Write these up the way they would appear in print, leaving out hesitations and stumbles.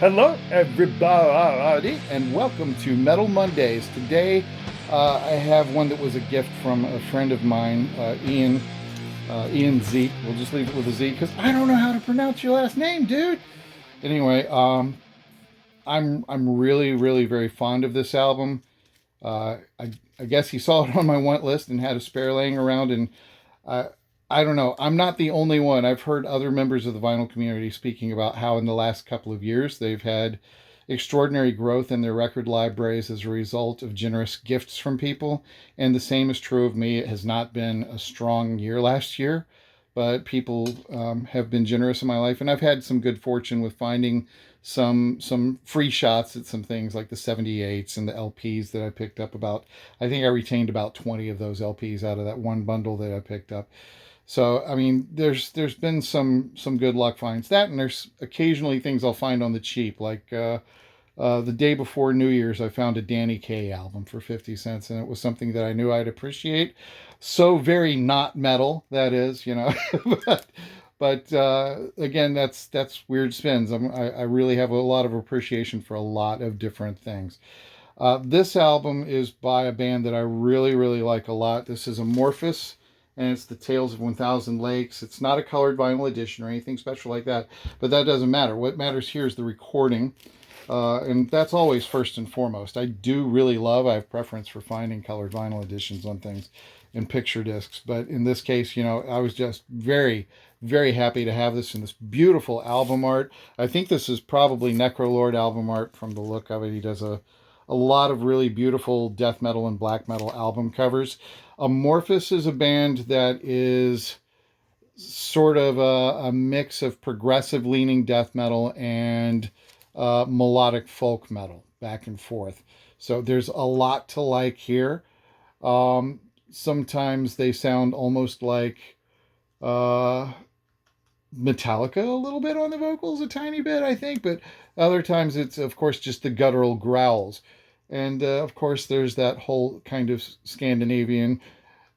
Hello, everybody, and welcome to Metal Mondays. Today, I have one that was a gift from a friend of mine, Ian Z. We'll just leave it with a Z because I don't know how to pronounce your last name, dude. Anyway, I'm really, really very fond of this album. I guess he saw it on my want list and had a spare laying around, and I I don't know. I'm not the only one. I've heard other members of the vinyl community speaking about how in the last couple of years they've had extraordinary growth in their record libraries as a result of generous gifts from people. And the same is true of me. It has not been a strong year last year, but people have been generous in my life, and I've had some good fortune with finding some free shots at some things like the 78s and the LPs that I picked up. About I think I retained about 20 of those LPs out of that one bundle that I picked up. So I mean, there's been some good luck finds that, and there's occasionally things I'll find on the cheap. Like the day before New Year's, I found a Danny Kaye album for 50 cents, and it was something that I knew I'd appreciate. So very not metal, that is, but again, that's weird spins. I really have a lot of appreciation for a lot of different things. This album is by a band that I really, really like a lot. This is Amorphis, and it's the Tales of 1000 Lakes. It's not a colored vinyl edition or anything special like that, but that doesn't matter. What matters here is the recording, and that's always first and foremost. I do really love, I have preference for finding colored vinyl editions on things and picture discs, but in this case, I was just very, very happy to have this in this beautiful album art. I think this is probably Necrolord album art from the look of it. He does a lot of really beautiful death metal and black metal album covers. Amorphis is a band that is sort of a mix of progressive leaning death metal and melodic folk metal back and forth. So there's a lot to like here. Sometimes they sound almost like uh, Metallica a little bit on the vocals, a tiny bit, I think, but other times it's, of course, just the guttural growls. And of course, there's that whole kind of Scandinavian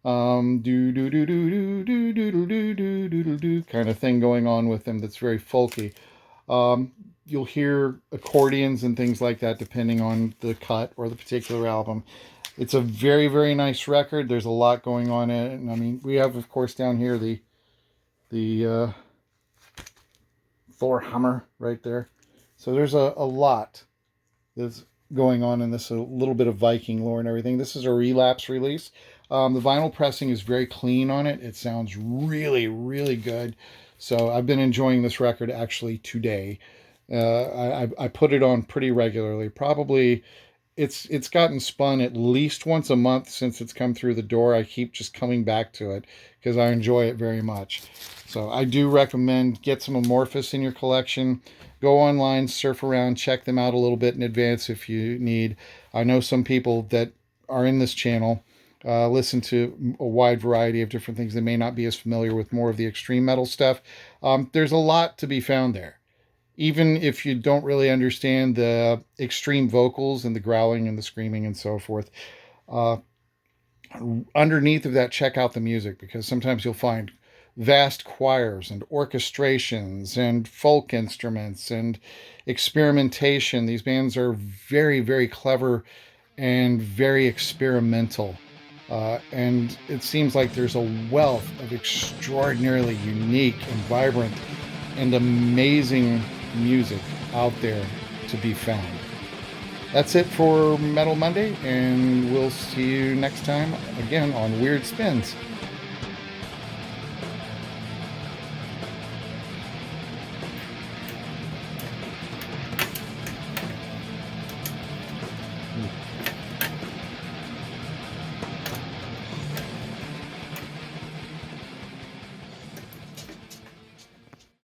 do do do do do do do do do do do do kind of thing going on with them that's very folky. You'll hear accordions and things like that depending on the cut or the particular album. It's a very, very nice record. There's a lot going on in it, and I mean, we have, of course, down here the Thor Hammer right there. So there's a lot that's going on in this, a little bit of Viking lore and everything. This is a relapse release. The vinyl pressing is very clean on it. It sounds really, really good. So I've been enjoying this record actually today. I put it on pretty regularly. Probably it's gotten spun at least once a month since it's come through the door. I keep just coming back to it because I enjoy it very much. So I do recommend get some Amorphis in your collection. Go online, surf around, check them out a little bit in advance if you need. I know some people that are in this channel listen to a wide variety of different things. They may not be as familiar with more of the extreme metal stuff. There's a lot to be found there. Even if you don't really understand the extreme vocals and the growling and the screaming and so forth, uh, underneath of that, check out the music, because sometimes you'll find vast choirs and orchestrations and folk instruments and experimentation. These bands are very, very clever and very experimental. And it seems like there's a wealth of extraordinarily unique and vibrant and amazing music out there to be found. That's it for Metal Monday, and we'll see you next time again on Weird Spins.